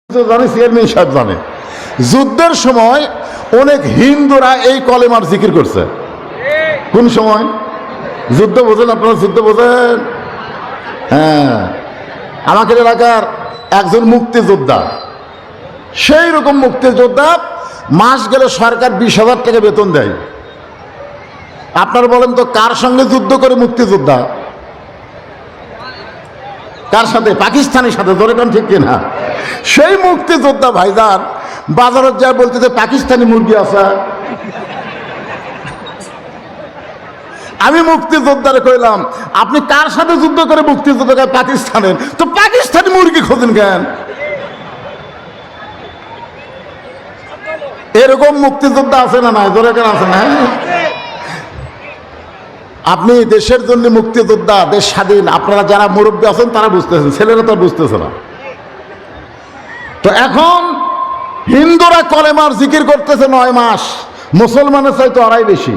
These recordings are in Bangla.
জানে, চেয়ারম্যান সাহেব জানে, যুদ্ধের সময় অনেক হিন্দুরা এই কলেমার জিকির করছে। কোন সময়? যুদ্ধ বোঝেন আপনারা? যুদ্ধ বোঝেন? হ্যাঁ, আমাদের এলাকার একজন মুক্তিযোদ্ধা, সেই রকম মুক্তিযোদ্ধা মাস গেলে সরকার 20,000 টাকা বেতন দেয়। আপনারা বলেন তো কার সঙ্গে যুদ্ধ করে মুক্তিযোদ্ধা? কার সাথে? পাকিস্তানের সাথে। ধরে কোন ঠিক কিনা? সেই মুক্তিযোদ্ধা ভাইজান বাজারে যা বলতে যে পাকিস্তানি মুরগি আছে। আমি মুক্তিযোদ্ধারে কইলাম, আপনি কার সাথে যুদ্ধ করে মুক্তিযোদ্ধা? পাকিস্তানের। তো পাকিস্তানি মুরগি খোঁজেন কেন? এরকম মুক্তিযোদ্ধা আছে না? নাই ধরে কেন আছে না? আপনি দেশের জন্য মুক্তিযোদ্ধা, দেশ স্বাধীন, আপনারা যারা মুরব্বী আছেন তারা বুঝতেছেন, ছেলেরা তো বুঝতেছে না। তো এখন হিন্দুরা কলেমার জিকির করতেছে 9 মাস, মুসলমানের চাইতে আড়াই বেশি।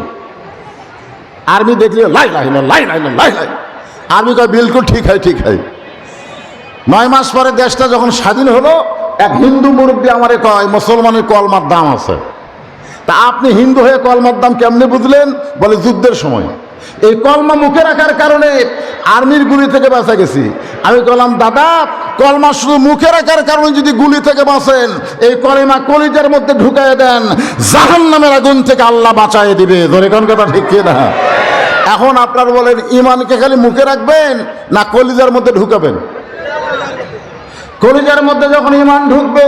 আর্মি দেখলে লাই লাই লাই লাই লাই লাই, আর্মি কয় বিলকুল ঠিক হয়, ঠিক হয়। 9 মাস পরে দেশটা যখন স্বাধীন হলো, এক হিন্দু মুরব্বী আমারে কয় মুসলমানের কলমার দাম আছে। তা আপনি হিন্দু হয়ে কলমার দাম কেমনে বুঝলেন? বলে যুদ্ধের সময় এই কলমা মুখে রাখার কারণে আর্মির গুলি থেকে বাঁচা গেছি। আমি বললাম, দাদা কলমা শুধু মুখে রাখার কারণে যদি গুলি থেকে বাঁচেন, এই কলেমা কলিজার মধ্যে ঢুকায় দেন, জাহান্নামের আগুন থেকে আল্লাহ বাঁচায় দিবে। ধরে কোন কথা ঠিক না? এখন আপনার বলেন, ইমানকে খালি মুখে রাখবেন না কলিজার মধ্যে ঢুকাবেন? কলিজার মধ্যে যখন ইমান ঢুকবে,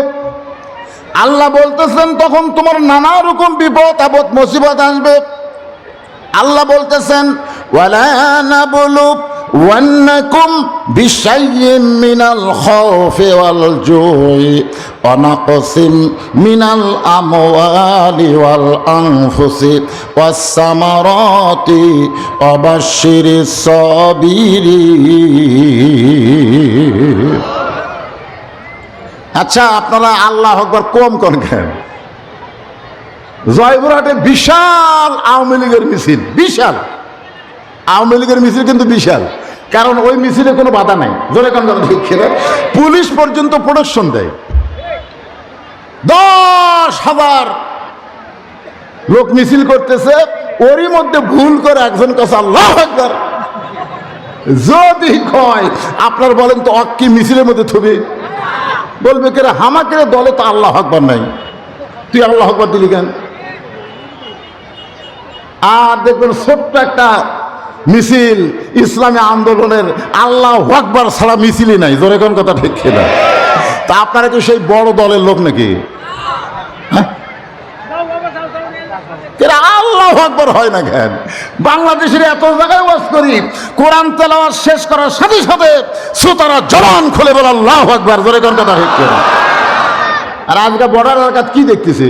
আল্লাহ বলতেছেন তখন তোমার নানা রকম বিপদ আপদ মুসিবত আসবে। আল্লাহ বলতেছেন, ওয়ালা নাবলুওয়ান্নাকুম বিশাইইন মিনাল খাউফি ওয়াল জুই ওয়া নাকসিম মিনাল আমওয়ালি ওয়াল আনফুসি ওয়াস সামারাতি ওয়া বাশশিরিস সাবিরিন। আচ্ছা, আপনারা আল্লাহু আকবার কম কোন কেন? জয়পুরহাটে বিশাল আওয়ামী লীগের মিছিল, বিশাল আওয়ামী লীগের মিছিল, কিন্তু বিশাল, কারণ ওই মিছিলে কোনো বাধা নাই। জোরে কোন কথা ঠিক কিনা? পুলিশ পর্যন্ত প্রোটেকশন দেয়। 10,000 লোক মিছিল করতেছে, ওরই মধ্যে ভুল করে একজন কাছে আল্লাহু আকবার যদি কয়, আপনার বলেন তো অক্কি মিছিলের মধ্যে থবি? বলবে কেন? হামাকে দলে তো আল্লাহু আকবার নাই, তুই আল্লাহু আকবার দিলি কেন? আর দেখবেন ছোট্ট একটা মিছিল, ইসলামী আন্দোলনের আল্লাহু আকবার ছাড়া মিছিলই নাই। জোরে কোন কথা ঠিক কিনা? তা আপনারা কি সেই বড় দলের লোক নাকি? আল্লাহু আকবার হয় না কেন? বাংলাদেশের এত জায়গায় ওয়াজ করি, কোরআন তেলাওয়াত শেষ করার সাথে সাথে শ্রোতারা জবান খুলে বলে আল্লাহু আকবার। জোরে কোন কথা ঠিক কিনা? আর আজকে বর্ডার এলাকায় কি দেখতেছি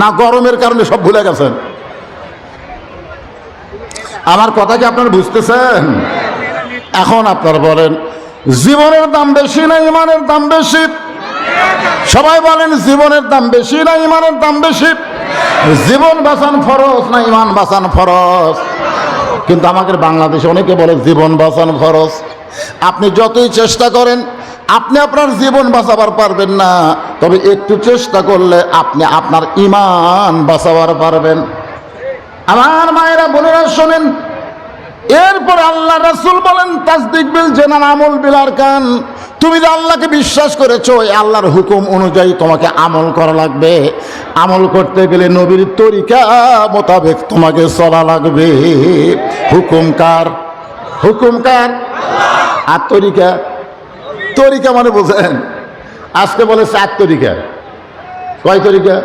না, গরমের কারণে সব ভুলে গেছেন। আমার কথা কি আপনারা বুঝতেছেন? এখন আপনারা বলেন, জীবনের দাম বেশি না ইমানের দাম বেশি? সবাই বলেন, জীবনের দাম বেশি না ইমানের দাম বেশি? জীবন বাঁচান ফরজ না ইমান বাঁচান ফরজ? কিন্তু আমাদের বাংলাদেশে অনেকে বলে জীবন বাঁচান ফরজ। আপনি যতই চেষ্টা করেন, আপনি আপনার জীবন বাঁচাবার পারবেন না, তবে একটু চেষ্টা করলে আপনি আপনার ইমান বাঁচাবার পারবেন। আমার মায়েরা বোনেরা শোনেন, এরপর আল্লাহ রাসূল বলেন, তাসদিক বিল জানান আমল বিল আরকান। তুমি যে আল্লাহকে বিশ্বাস করেছো, এই আল্লাহর হুকুম অনুযায়ী তোমাকে আমল করা লাগবে। আমল করতে গেলে নবীর তরিকা মোতাবেক তোমাকে চলা লাগবে। হুকুম কার? হুকুম কার? আর তরিকা? তরিকা মানে বোঝেন? আজকে বলে 4 তরিকা। কয় তরিকা?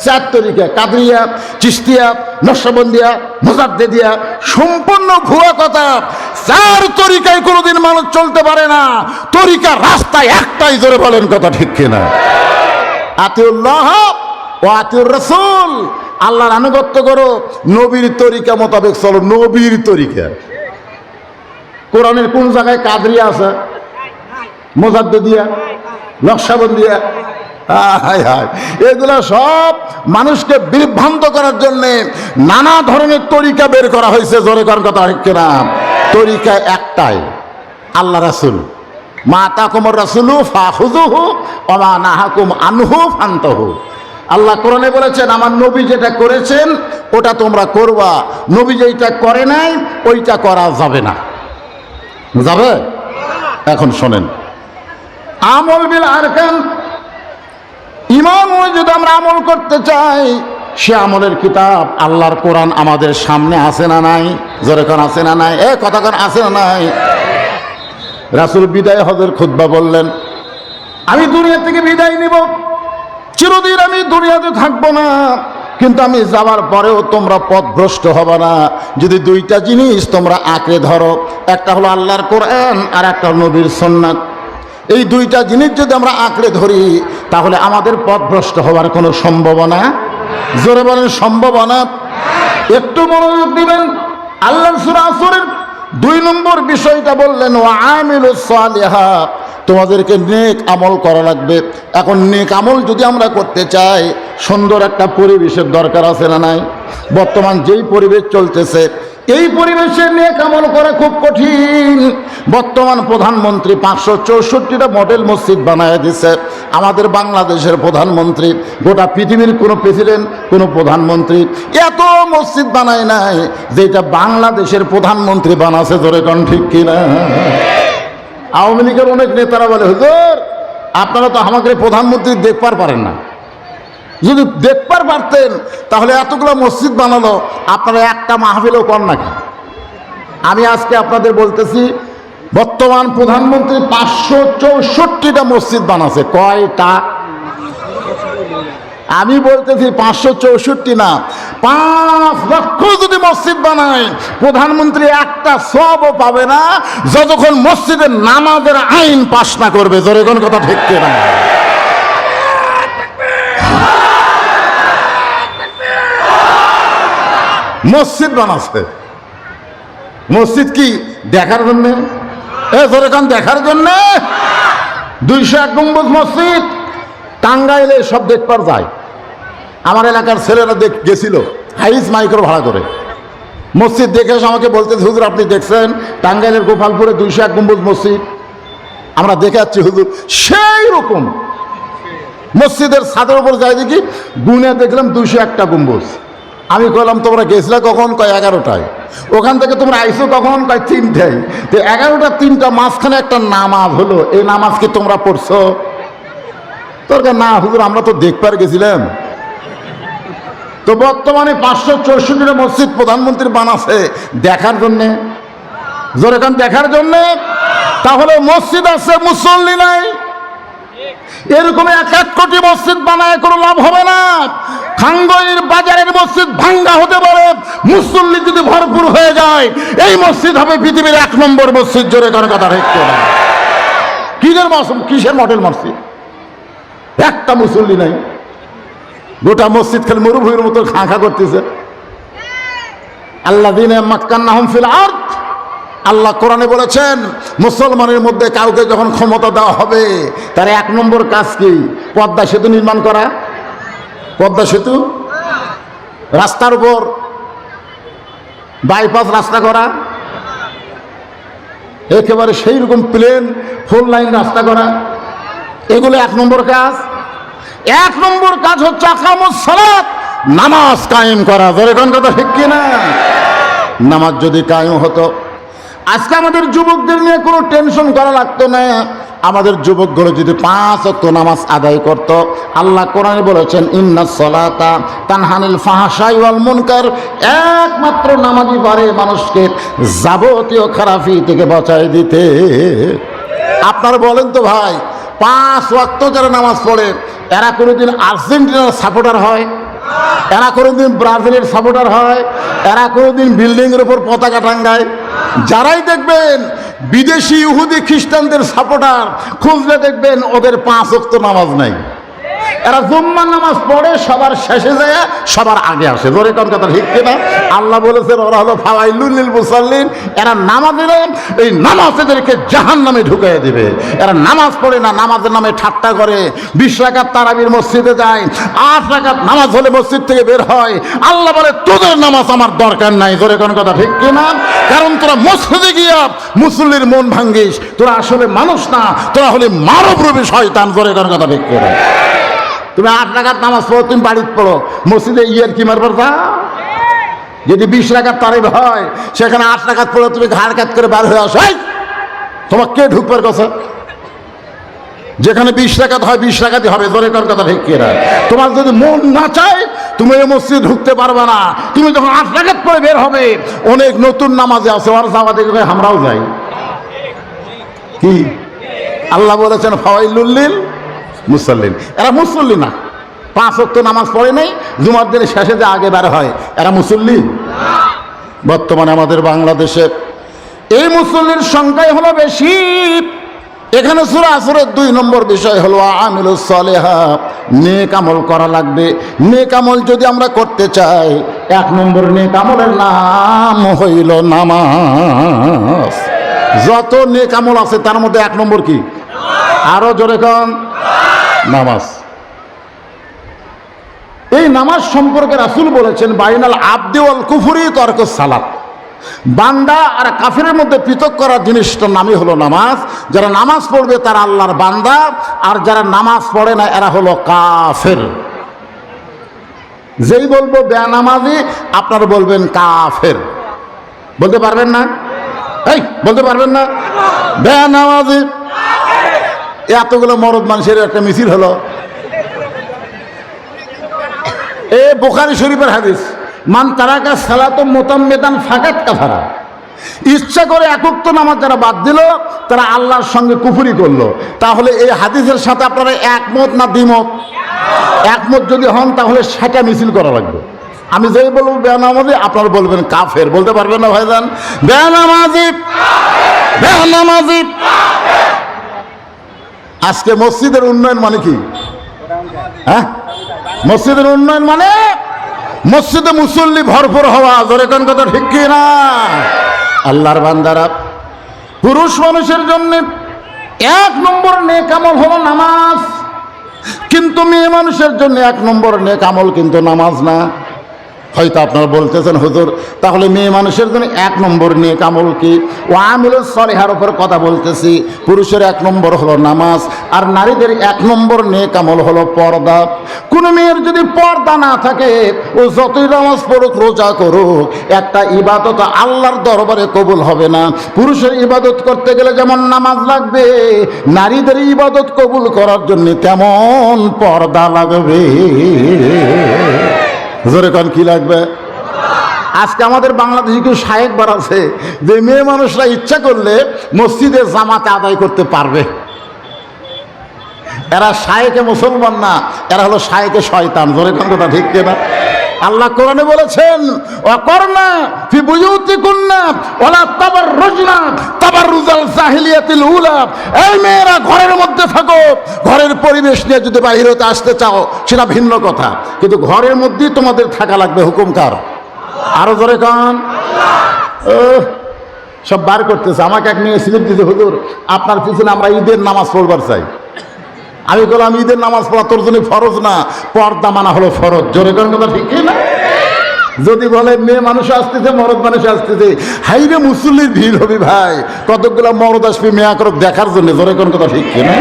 4 তরিকা। কাদরিয়া, চিশতিয়া, নকশবন্দিয়া, মুজাদ্দিদিয়া। সম্পূর্ণ ভুয়া কথা। 4 তরিকায় কোনোদিন মানুষ চলতে পারে না। তরিকা রাস্তায় একটাই। জোরে বলেন কথা ঠিক কিনা? আতিউল্লাহ ও আতিউর রাসূল। আল্লাহর আনুগত্য করো, নবীর তরিকা মোতাবেক চলো। নবীর তরিকা। কোরআনের কোন জায়গায় কাদরিয়া আছে, মুজাদ্দিদিয়া, নকশবন্দিয়া? হায় হায়, এগুলা সব মানুষকে বিভ্রান্ত করার জন্যে নানা ধরনের তরিকা বের করা হয়েছে। জোরে করার কথা ঠিক কিনা? তরিকা একটাই, আল্লাহ রাসূল। মা আতাকুমুর রাসূলু ফাখুযুহু ওয়া মা নাহাকুম আনহু ফান্তাহু। আল্লাহ কোরআনে বলেছেন আমার নবী যেটা করেছেন ওটা তোমরা করবা, নবী যেটা করে নাই ওইটা করা যাবে না। যাবে? এখন শোনেন, আমল বিল আরকান, ঈমান যদি আমরা আমল করতে চাই, সে আমলের কিতাব আল্লাহর কোরআন আমাদের সামনে আছে না নাই? জোরে কোন আছে না নাই? কথা কোন আছে না নাই? রাসূল বিদায় হজের খুতবা বললেন, আমি দুনিয়া থেকে বিদায় নিব, চিরদিন আমি দুনিয়াতে থাকবো না, কিন্তু আমি যাওয়ার পরেও তোমরা পথভ্রষ্ট হবে না যদি দুইটা জিনিস তোমরা আঁকড়ে ধরো। একটা হলো আল্লাহর কোরআন আর একটা নবীর সুন্নাত। এই দুইটা জিনিস যদি আমরা আঁকড়ে ধরি তাহলে আমাদের পথভ্রষ্ট হওয়ার কোনো সম্ভাবনা, জোরে বলেন সম্ভাবনা। একটু মনোযোগ দিবেন, আল্লাহর সূরা আসরের 2 নম্বর বিষয়টা বললেন ওয়া আমিলুস সালিহাত, তোমাদেরকে নেক আমল করা লাগবে। এখন নেক আমল যদি আমরা করতে চাই, সুন্দর একটা পরিবেশের দরকার আছে না নাই? বর্তমান যেই পরিবেশ চলতেছে এই পরিবেশে নেক আমল করা খুব কঠিন। বর্তমান প্রধানমন্ত্রী 564টা মডেল মসজিদ বানায় দিছে। আমাদের বাংলাদেশের প্রধানমন্ত্রী, গোটা পৃথিবীর কোনো প্রেসিডেন্ট, কোনো প্রধানমন্ত্রী এত মসজিদ বানায় নাই যেটা বাংলাদেশের প্রধানমন্ত্রী বানাছে। ধরে কোন ঠিক কিনা? আওয়ামী লীগের অনেক নেতারা বলে, হুজুর আপনারা তো আমাকে প্রধানমন্ত্রী দেখবার পারেন না, যদি দেখবার পারতেন তাহলে এতগুলো মসজিদ বানালো, আপনারা একটা মাহফিলও কর নাকি? আমি আজকে আপনাদের বলতেছি, বর্তমান প্রধানমন্ত্রী 564টা মসজিদ বানাচ্ছে। কয়টা? আমি বলতেছি 564 না, 5 লক্ষ যদি মসজিদ বানায় প্রধানমন্ত্রী একটা সবও পাবে না যতক্ষণ মসজিদের নামাজের আইন পাস না করবে। জোরে কোন কথা ঠিক কিনা? মসজিদ বানাচ্ছে, মসজিদ কি দেখার জন্যে? জোরে কোন দেখার জন্যে? 201 গম্বুজ মসজিদ টাঙ্গাইলে সব দেখবার যায়। আমার এলাকার ছেলেরা গেছিল হাইস মাইক্রো ভাড়া করে, মসজিদ দেখে এসে আমাকে বলতেছে, হুজুর আপনি দেখছেন টাঙ্গাইলের গোপালপুরে 201 গম্বুজ মসজিদ? আমরা দেখে যাচ্ছি হুজুর, সেই রকম মসজিদের ছাদের উপর যাই দেখি, গুনে দেখলাম 201টা গম্বুজ। আমি কইলাম তোমরা গেছিলা কখন? কয় 11টায়। ওখান থেকে তোমরা আইসো কখন? কয় 3টায়। তো 11টা 3টা মাঝখানে একটা নামাজ হলো, এই নামাজ কি তোমরা পড়ছো? তোর না হুজুর আমরা তো দেখবার গেছিলাম। তো বর্তমানে 564টা মসজিদ প্রধানমন্ত্রী বানাচ্ছে দেখার জন্যে। জোরে কান দেখার জন্যে। তাহলে মসজিদ আছে, মুসল্লি নাই। এরকম 1 কোটি মসজিদ বানায় কোনো লাভ হবে না। খাঙ্গইর বাজারের মসজিদ ভাঙ্গা হতে পারে, মুসল্লি যদি ভরপুর হয়ে যায় এই মসজিদ হবে পৃথিবীর 1 নম্বর মসজিদ। জোরে কান কথা ঠিক না? কিসের মডেল মসজিদ? একটা মুসল্লি নাই, গোটা মসজিদ খালি মরুভূমির মতো খাঁ খাঁ করতেছে। আল্লাযীনা মাক্কান্নাহুম ফিল আরদ, আল্লাহ কোরআনে বলেছেন মুসলমানের মধ্যে কাউকে যখন ক্ষমতা দেওয়া হবে তার 1 নম্বর কাজ কি? পদ্মা সেতু নির্মাণ করা। পদ্মা সেতু, রাস্তার উপর বাইপাস রাস্তা করা, একেবারে সেই রকম প্লেন 4 লাইন রাস্তা করা, এগুলো 1 নম্বর কাজ। 1 নম্বর কাজ হচ্ছে আকামুস সালাত, নামাজ কায়েম করা। ধরে কোন কথা ঠিক কিনা? নামাজ যদি কায়েম হতো, আজকে আমাদের যুবকদের নিয়ে কোনো টেনশন করা লাগতো না। আমাদের যুবকগুলো যদি 5 ওয়াক্ত নামাজ আদায় করত, আল্লাহ কোরআনে বলেছেন ইন্নাস সালাতা তানহানিল ফাহশাই ওয়াল মুনকার, একমাত্র নামাজই পারে মানুষকে যাবতীয় খারাপি থেকে বাঁচায় দিতে। আপনারা বলেন তো ভাই, 5 ওয়াক্ত যারা নামাজ পড়ে এরা কোনোদিন আর্জেন্টিনার সাপোর্টার হয়? এরা কোনোদিন ব্রাজিলের সাপোর্টার হয়? এরা কোনোদিন বিল্ডিংয়ের উপর পতাকা টাঙ্গায়? যারাই দেখবেন বিদেশি ইহুদি খ্রিস্টানদের সাপোর্টার, খুঁজলে দেখবেন ওদের 5 ওয়াক্ত নামাজ নাই। এরা জুম্মার নামাজ পড়ে সবার শেষে যায়, সবার আগে আসে। জোরে কোন কথা ঠিক কিনা? আল্লাহ বলেছেন ওরা হলো ফাওয়াইলুল লিল মুসাল্লিন, এরা নামাজেরা এই নামাজেদেরকে জাহান্নামে ঢুকিয়ে দিবে। এরা নামাজ পড়ে না, নামাজের নামে ঠাট্টা করে। 20 রাকাত তারাবির মসজিদে যায়, 8 রাকাত নামাজ হলে মসজিদ থেকে বের হয়। আল্লাহ বলে তোদের নামাজ আমার দরকার নাই। জোরে কোন কথা ঠিক কিনা? কারণ তোরা মসজিদে গিয়া মুসল্লির মন ভাঙ্গিস, তোরা আসলে মানুষ না, তোরা হলে মানবরূপী শয়তান। জোরে কোন কথা ঠিক করে? তুমি 8 রাকাত নামাজ পড়ো, তুমি বাড়িতে পড়ো, মসজিদে ইয়ার কি মারবার যা? যদি 20 রাকাত তারাবি হয়, সেখানে 8 রাকাত পড়ো, তুমি ঘাড় কাত করে বার হয়ে আসো। তোমার কে ঢুকবার কথা? যেখানে 20 রাকাত হয় 20 রাকাতই হবে। জোরে কোন কথা ঠিক কিনা? তোমার যদি মন না চায় তুমি এই মসজিদে ঢুকতে পারবে না। তুমি যখন 8 রাকাত পড়ে বের হবে, অনেক নতুন নামাজে আছে, ওর যাওয়া দেখবে আমরাও যাই। কি আল্লাহ বলেছেন ফাওয়াইলুল লিল মুসাল্লিন, এরা মুসল্লি না, 5 ওয়াক্ত নামাজ পড়ে নাই, জুমার দিনের শেষে যে আগে বের হয়, এরা মুসল্লি? বর্তমানে আমাদের বাংলাদেশে এই মুসল্লির সংখ্যাই হলো বেশি। এখানে সূরা আসরের 2 নম্বর বিষয় হলো আমিলুস সালিহাত, নেক আমল করা লাগবে। নেক আমল যদি আমরা করতে চাই, 1 নম্বর নেক আমলের নাম হইল নামাজ। যত নেক আমল আছে তার মধ্যে 1 নম্বর কি? আরো জোরে কোন? নামাজ। এই নামাজ সম্পর্কে রাসূল বলেছেন বাইনাল আবদি ওয়াল কুফরি তারকুস সালাত, বান্দা আর কাফেরের মধ্যে পৃথক করার জিনিসটার নামই হলো নামাজ। যারা নামাজ পড়বে তারা আল্লাহর বান্দা, আর যারা নামাজ পড়ে না এরা হলো কাফের। যেই বলবো বেনামাজি আপনারা বলবেন কাফের। বলতে পারবেন না? এই বলতে পারবেন না? বেনামাজি। এতগুলো মরদ মানুষের একটা মিছিল হলো। এ বুখারী শরীফের হাদিস, মান তারাকা সালাতুম মুতাম্মিদান ফাকাত কাফারা। ইচ্ছা করে একত্ব নামাজ যারা বাদ দিল তারা আল্লাহর সঙ্গে কুফরি করলো। তাহলে এই হাদিসের সাথে আপনারা একমত না দ্বিমত? একমত যদি হন তাহলে সেটা মিছিল করা লাগবে। আমি যেই বলবো বেনামাজি আপনারা বলবেন কাফের। বলতে পারবেন না ভাইজান? বেনামাজি, বেনামাজি। আজকে মসজিদের উন্নয়ন মানে কি? হ্যাঁ, মসজিদের উন্নয়ন মানে মসজিদে মুসল্লি ভরপুর হওয়া। জোরে কোন কথা ঠিক কি না? আল্লাহর বান্দারা, পুরুষ মানুষের জন্য 1 নম্বর নেক আমল হলো নামাজ, কিন্তু মেয়ে মানুষের জন্য 1 নম্বর নেক আমল কিন্তু নামাজ না। হয়তো আপনারা বলতেছেন হুজুর তাহলে মেয়ে মানুষের জন্য 1 নম্বর নেক আমল কি? ওয়ামিলুস সালিহার উপর কথা বলতেছি। পুরুষের 1 নম্বর হলো নামাজ, আর নারীদের 1 নম্বর নেক আমল হলো পর্দা। কোন মেয়ের যদি পর্দা না থাকে, ও যতই নামাজ পড়ুক রোজা করুক, একটা ইবাদত আল্লাহর দরবারে কবুল হবে না। পুরুষের ইবাদত করতে গেলে যেমন নামাজ লাগবে, নারীদের ইবাদত কবুল করার জন্য তেমন পর্দা লাগবে। জোরে কোন কি লাগবে? আজকে আমাদের বাংলাদেশে কেউ শায়েক বার আছে যে মেয়ে মানুষরা ইচ্ছা করলে মসজিদে জামাতে আদায় করতে পারবে। এরা শায়েকে মুসলমান না, এরা হলো শায়েকে শয়তান। জোরে কোন কথা ঠিক কিনা? আল্লাহ কোরআনে বলেছেন ওয়াকরনা ফি বুয়ুতিকুন্না ওয়ালা তাবাররুজনা তাবাররুজাল জাহিলিয়াতিল উলা। এই মেয়েরা ঘরের মধ্যে থাকো, ঘরের পরিবেশ নিয়ে যদি বাইরে হতে আসতে চাও সেটা ভিন্ন কথা, কিন্তু ঘরের মধ্যেই তোমাদের থাকা লাগবে। হুকুম কার? আরো জোরে কান। সব বার করতেছে। আমাকে এক মেয়ে স্লিপ দিতে, হুজুর আপনার পিছনে আমরা ঈদের নামাজ পড়বার চাই। আমি বললাম ঈদের নামাজ পড়া তোর জন্য ফরজ না, পর্দা মানা হলো ফরজ। জোরে কোন কথা ঠিক না? যদি বলে মেয়ে মানুষ আসতেছে মরদ মানুষ আসতেছে, হাইরে মুসল্লির ভিড় হবে ভাই, কতগুলো মরদ আসবে মেয়া করক দেখার জন্য। জোরে কোন কথা ঠিক না?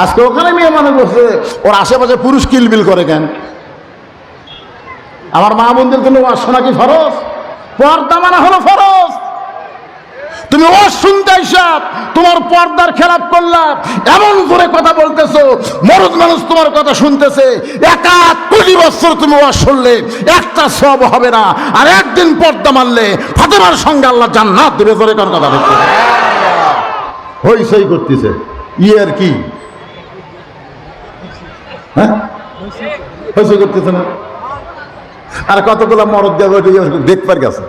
আজকে ওখানে মেয়ে মানুষ বসে, ওর আশেপাশে পুরুষ কিলবিল করে কেন? আমার মা বোনদের জন্য ওয়াজ শোনা কি ফরজ? পর্দা মানা হলো ফরজ। তুমি ওয়াজ শুনতে আইসা তোমার পর্দার খেলাপ করলা, এমন করে কথা বলতেছো, মরদ মানুষ তোমার কথা শুনতেছে, 21 বছর তুমি ওয়াজ শুনলে একটা সওয়াব হবে না, আর একদিন পর্দা মারলে ফাতেমার সঙ্গে আল্লাহ জান্নাত দেবে। জোরে কোন কথা বলতে হইসই করতেছে ইয়ার কি? হ্যাঁ, হইসই করতেছে না? আর কতগুলো মরদ দেখবার গেছে।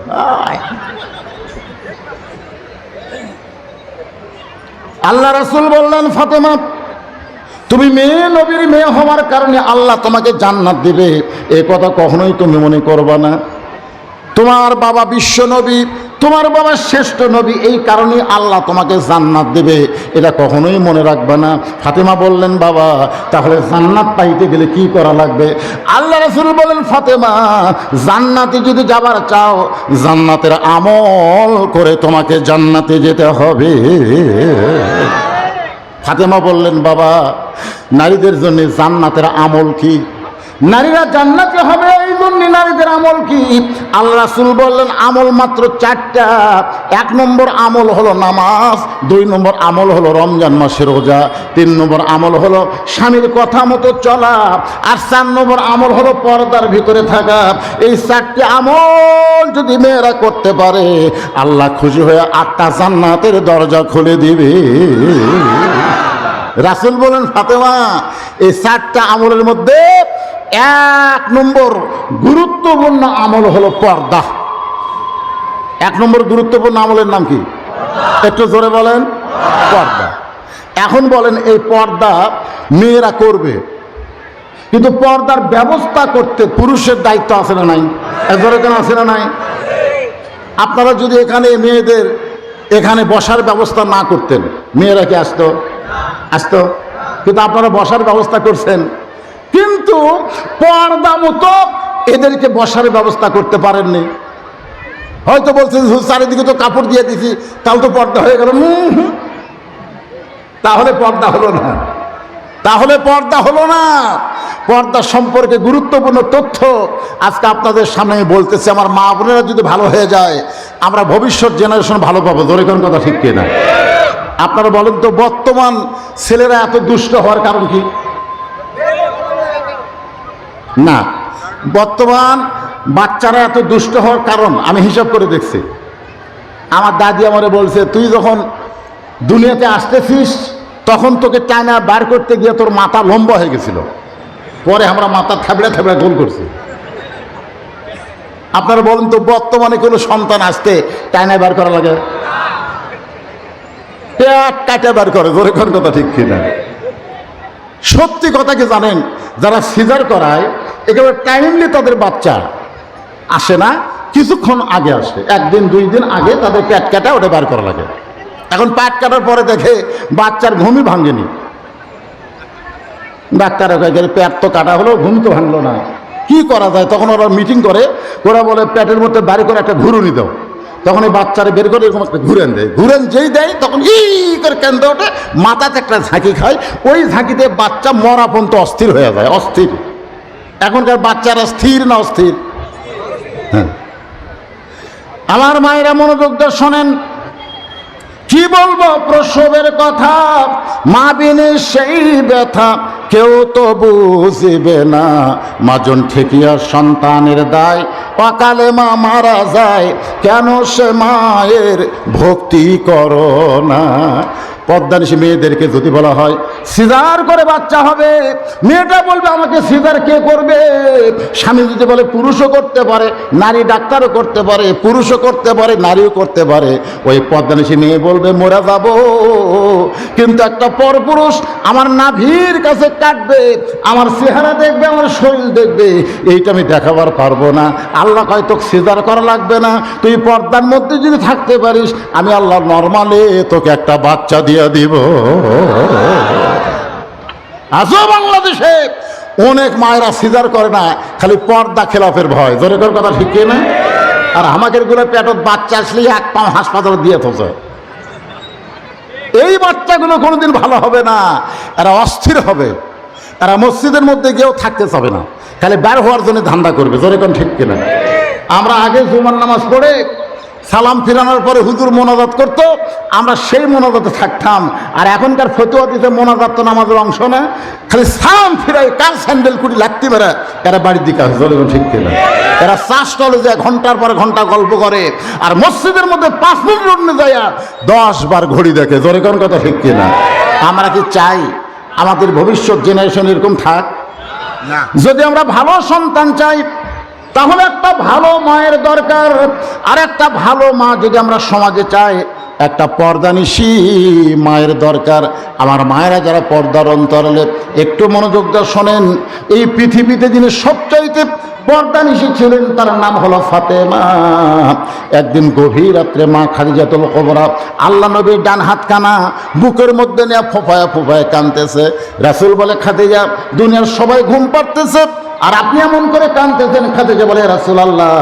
আল্লাহ রাসূল বললেন ফাতেমা তুমি মেয়ে নবীর মেয়ে হওয়ার কারণে আল্লাহ তোমাকে জান্নাত দিবে, এ কথা কখনোই তুমি মনে করবা না। তোমার বাবা বিশ্ব নবী, তোমার বাবা শ্রেষ্ঠ নবী, এই কারণে আল্লাহ তোমাকে জান্নাত দেবে, এটা কখনোই মনে রাখবে না। ফাতেমা বললেন, বাবা তাহলে জান্নাত পাইতে গেলে কি করা লাগবে? আল্লাহ রাসূল বলেন, ফাতেমা জান্নাতে যদি যাবার চাও, জান্নাতের আমল করে তোমাকে জান্নাতে যেতে হবে। ফাতেমা বললেন, বাবা নারীদের জন্য জান্নাতের আমল কি? নারীরা জান্নাতে হবে এই জন্য নারীদের আমল কি? আল্লাহ রাসূল বললেন, আমল মাত্র 4টা। 1 নম্বর আমল হলো নামাজ, 2 নম্বর আমল হলো রমজান মাসের রোজা, 3 নম্বর আমল হলো স্বামীর কথা মতো চলা, আর 4 নম্বর আমল হলো পর্দার ভিতরে থাকা। এই 4টি আমল যদি মেয়েরা করতে পারে, আল্লাহ খুশি হয়ে 8টা জান্নাতের দরজা খুলে দিবে। রাসূল বলেন, ফাতেমা এই 4টা আমলের মধ্যে 1 নম্বর গুরুত্বপূর্ণ আমল হলো পর্দা। 1 নম্বর গুরুত্বপূর্ণ আমলের নাম কি? একটু জোরে বলেন। পর্দা। এখন বলেন, এই পর্দা মেয়েরা করবে, কিন্তু পর্দার ব্যবস্থা করতে পুরুষের দায়িত্ব আছে না নাই? জোরে কেন আছে না নাই? আপনারা যদি এখানে মেয়েদের এখানে বসার ব্যবস্থা না করতেন, মেয়েরা কি আসতো? আসতো। কিন্তু আপনারা বসার ব্যবস্থা করছেন, কিন্তু পর্দা মতো এদেরকে বসার ব্যবস্থা করতে পারেননি। হয়তো বলছেন চারিদিকে তো কাপড় দিয়ে দিছি, তাহলে তো পর্দা হয়ে গেল। তাহলে পর্দা হলো না, তাহলে পর্দা হলো না। পর্দা সম্পর্কে গুরুত্বপূর্ণ তথ্য আজকে আপনাদের সামনে বলতেছি। আমার মা বোনেরা যদি ভালো হয়ে যায়, আমরা ভবিষ্যৎ জেনারেশন ভালো পাবো। ধরে কোন কথা ঠিক কিনা? আপনারা বলেন তো, বর্তমান ছেলেরা এত দুষ্ট হওয়ার কারণ কি? না, বর্তমান বাচ্চারা এত দুষ্ট হওয়ার কারণ আমি হিসাব করে দেখছি। আমার দাদি আমারে বলছে, তুই যখন দুনিয়াতে আসতেছিস তখন তোকে টানা বার করতে গিয়ে তোর মাথা লম্বা হয়ে গেছিল, পরে আমরা মাথা থাবড়া থাবড়া গোল করছি। আপনারা বলেন তো, বর্তমানে কোনো সন্তান আসতে টানা বার করা লাগে? পেট কাটা বার করে। জোরে কোন কথা ঠিক কিনা? সত্যি কথা কি জানেন, যারা সিজার করায় একেবারে টাইমলি তাদের বাচ্চা আসে না, কিছুক্ষণ আগে আসে, 1 দিন 2 দিন আগে তাদের পেট কাটা ওটা বার করা লাগে। এখন পেট কাটার পরে দেখে বাচ্চার ঘুমই ভাঙেনি। ডাক্তারের কাছে পেট তো কাটা হলো, ঘুম তো ভাঙলো না, কি করা যায়? তখন ওরা মিটিং করে, ওরা বলে পেটের মধ্যে বাড়ি করে একটা ঘুরুনি দাও। তখন এই বাচ্চারা বের করে এরকম একটা ঘুরেন দেয়, ঘুরেন যেই দেয় তখন ই করে কেন্দ্র ওঠে, মাথাতে একটা ঝাঁকি খায়, ওই ঝাঁকিতে বাচ্চা মরা পর্যন্ত অস্থির হয়ে যায়, অস্থির। এখনকার বাচ্চারা স্থির না অস্থির? হ্যাঁ। আমার মায়েরা মনোযোগ দিয়ে শোনেন, কি বলবো প্রসবের কথা, মা বিনে সেই ব্যথা কেউ তো বুঝিবে না। মাজন ঠেকিয়া সন্তানের দায়, অকালে মা মারা যায়, কেন সে মায়ের ভক্তি করো না। পদ্মানিশী মেয়েদেরকে যদি বলা হয় সিজার করে বাচ্চা হবে, মেয়েটা বলবে আমাকে সিজার কে করবে? স্বামী যদি বলে পুরুষও করতে পারে, নারী ডাক্তারও করতে পারে, পুরুষও করতে পারে, নারীও করতে পারে, ওই পদ্মানিশী মেয়ে বলবে মরে যাব, কিন্তু একটা পরপুরুষ আমার নাভির কাছে কাটবে, আমার চেহারা দেখবে, আমার শরীর দেখবে, এইটা আমি দেখাবার পারবো না। আল্লাহ কয় তোকে সিজার করা লাগবে না, তুই পর্দার মধ্যে যদি থাকতে পারিস, আমি আল্লাহ নরমালে তোকে একটা বাচ্চা দিয়ে দিব। আজও বাংলাদেশে অনেক মায়েরা সিজার করে না, খালি পর্দা খেলাফের ভয়। জোরে করে কথা ঠিক না? আর আমাদের গুলো পেটত বাচ্চা আসলে 1 পাও হাসপাতাল দিয়ে থাকে। এই বাচ্চাগুলো কোনোদিন ভালো হবে না, এরা অস্থির হবে, এরা মসজিদের মধ্যে গিয়েও থাকতে চাবে না, খালি বের হওয়ার জন্য ধান্দা করবে। জোরে কোন ঠিক কিনা? আমরা আগে জুমার নামাজ পড়ে সালাম ফিরানোর পরে হুজুর মোনাজাত করতো, আমরা সেই মোনাজাতে থাকতাম। আর এখনকার ফতুয়া দিতে মোনাজাত তো নামাজের অংশ না, খালি সালাম ফিরাই কার স্যান্ডেল কুড়ি লাগতে পারে, এরা বাড়ির দিকে আসে। জোরে কোন ঠিক কিনা? এরা চা স্টলে যায় ঘন্টার পরে ঘন্টা গল্প করে, আর মসজিদের মধ্যে 5 মিনিট অন্য যায় 10 বার ঘড়ি দেখে। জোরে কোন কথা ঠিক কিনা? আমরা কি চাই আমাদের ভবিষ্যৎ জেনারেশন এরকম থাক? না। যদি আমরা ভালো সন্তান চাই, তাহলে একটা ভালো মায়ের দরকার। আর একটা ভালো মা যদি আমরা সমাজে চাই, একটা পর্দানিশী মায়ের দরকার। আমার মায়েরা যারা পর্দার অন্তরালে একটু মনোযোগ দিয়ে শোনেন, এই পৃথিবীতে যিনি সবচাইতে পর্দানিশী ছিলেন তার নাম হলো ফাতেমা। একদিন গভীর রাত্রে মা খাদিজাতুল কুবরা আল্লাহ নবীর ডান হাত কানা বুকের মধ্যে নিয়ে ফোফায়া ফোফায়া কাঁদতেছে। রাসূল বলে, খাদিজা, দুনিয়ার সবাই ঘুম পাড়তেছে আর আপনি এমন করে কাঁদতেছেন। খাদিজা বলে, রাসূলুল্লাহ,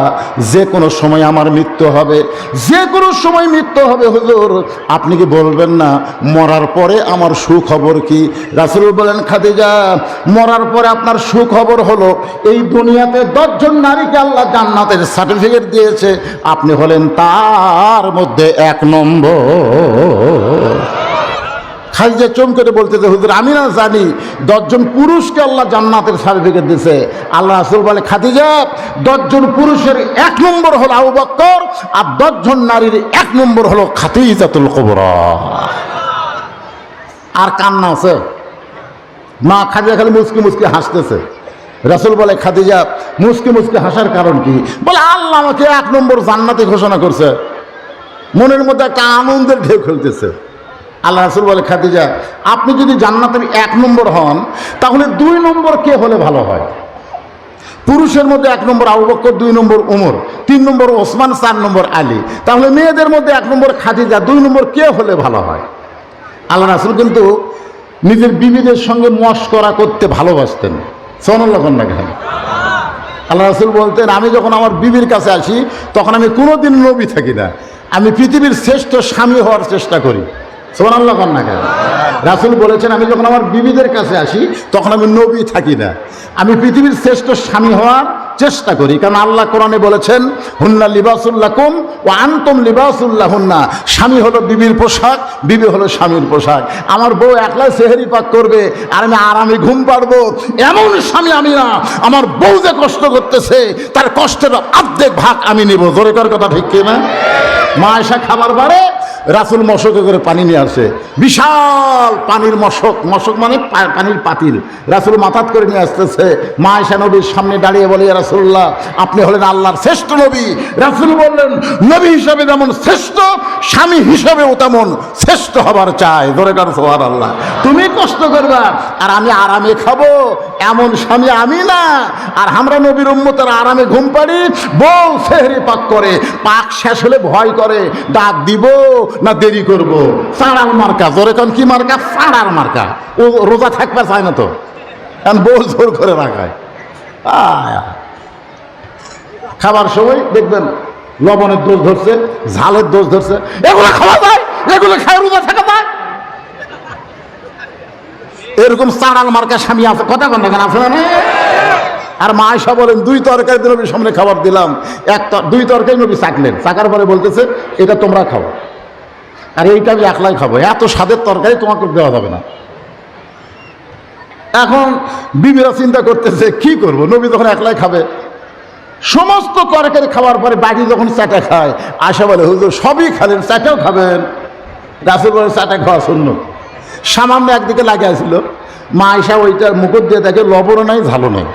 যে কোনো সময় আমার মৃত্যু হবে, যে কোনো সময় মৃত্যু হবে হুজুর, আপনি কি বলবেন না মরার পরে আমার সুখবর কি? রাসূল বলেন, খাদিজা, মরার পরে আপনার সুখবর হলো এই দুনিয়াতে 10 জন নারীকে আল্লাহ জান্নাতের সার্টিফিকেট দিয়েছে, আপনি হলেন তার মধ্যে 1 নম্বর। খাদিজা চমকে বলতেছে, হুজুর, আমি না জানি 10 জন পুরুষকে আল্লাহ জান্নাতের সার্টিফিকেট দিয়েছে। আল্লাহ রাসূল বলে, খাদিজা, 10 জন পুরুষের 1 নম্বর হলো আবু বকর, আর 10 জন নারীর 1 নম্বর হলো খাদিজাতুল কুবরা। আর কান্না আছে। মা খাদিজা খালি মুচকি মুচকি হাসতেছে। রাসূল বলে, খাদিজা, মুচকি মুচকি হাসার কারণ কি? বলে, আল্লাহ আমাকে 1 নম্বর জান্নাতে ঘোষণা করছে। মনের মধ্যে একটা আনন্দের ঢেউ খেলতেছে। আল্লাহ রাসূল বলে, খাদিজা, আপনি যদি জান্নাতের 1 নম্বর হন তাহলে 2 নম্বর কে হলে ভালো হয়? পুরুষের মধ্যে 1 নম্বর আবু বকর, 2 নম্বর ওমর, 3 নম্বর ওসমান, 4 নম্বর আলী। তাহলে মেয়েদের মধ্যে 1 নম্বর খাদিজা, 2 নম্বর কে হলে ভালো হয়? আল্লাহ রাসূল কিন্তু নিজের বিবিদের সঙ্গে মশকরা করতে ভালোবাসতেন। সুবহানাল্লাহ না কেন? আল্লাহ রাসূল বলতেন, আমি যখন আমার বিবির কাছে আসি তখন আমি কোনোদিন নবী থাকি না, আমি পৃথিবীর শ্রেষ্ঠ স্বামী হওয়ার চেষ্টা করি। সুবহানাল্লাহ না কেন? রাসূল বলেছেন, আমি যখন আমার বিবিদের কাছে আসি তখন আমি নবী থাকি না, আমি পৃথিবীর শ্রেষ্ঠ স্বামী হওয়ার চেষ্টা করি। কারণ আল্লাহ কোরআনে বলেছেন, হুন্না লিবাসুল লাকুম ওয়া আনতুম লিবাসুল লাহুন্না। স্বামী হলো বিবির পোশাক, বিবি হলো স্বামীর পোশাক। আমার বউ একলাই সেহরি পাক করবে আর আমি আরামে ঘুম পাড়বো, এমন স্বামী আমি না। আমার বউ যে কষ্ট করতেছে তার কষ্টের অর্ধেক ভাগ আমি নিব। জোরে কর কথা ঠিক কি না? মা আয়েশা খাবার বাড়ে, রাসূল মশকে করে পানি নিয়ে আসে, বিশাল পানির মশক, মশক মানে পানির পাতিল, রাসূল মাথাত করে নিয়ে আসতেছে। মা আয়েশা নবীর সামনে দাঁড়িয়ে বলে, ইয়া রাসূলুল্লাহ, আপনি হলেন আল্লাহর শ্রেষ্ঠ নবী। রাসূল বললেন, নবী হিসাবে যেমন শ্রেষ্ঠ, স্বামী হিসাবেও তেমন শ্রেষ্ঠ হবার চাই। ধরে কার সুবহানাল্লাহ। তুমি কষ্ট করবা আর আমি আরামে খাবো, এমন স্বামী আমি না। আর আমরা নবীর উম্মতের আরামে ঘুম পাড়ি, বউ সেহরি পাক করে, পাক শেষ হলে ভয় করে, ডাক দিব না দেরি করব। সাড়ার মার্কা। জোরে কোন কি মার্কা? সাড়ার মার্কা। ও রোজা থাকবে চায় না তো, কারণ বউ জোর করে রাখায়। খাবার সময় দেখবেন লবণের দোষ ধরছে, ঝালের দোষ ধরছে, এগুলো খাওয়া যায়, এগুলো খায় রোজা থাকা যায়। এরকম সাড়ার মার্কা স্বামী আছে, কথা বলেন কেন? আছে না? আর মা আয়েশা বলেন, 2 তরকারি নবীর সামনে খাবার দিলাম, 2 তরকারি নবী চাকলেন, চাকার পরে বলতেছে, এটা তোমরা খাও, আর এইটা আমি একলাই খাবো, এত স্বাদের তরকারি তোমাকে দেওয়া যাবে না। এখন বিবিরা চিন্তা করতেছে কি করব, নবী যখন একলাই খাবে। সমস্ত তরকারি খাওয়ার পরে বাকি যখন চাটা খায়, আয়েশা বলে, হুজুর সবই খালেন, চাটাও খাবেন? রাসূল বলে, চাটা খাওয়া সুন্নাত। সামান্য একদিকে লাগিয়েছিল, মা আয়েশা ওইটার মুকুট দিয়ে দেখে লবণও নাই, ঝালও নাই।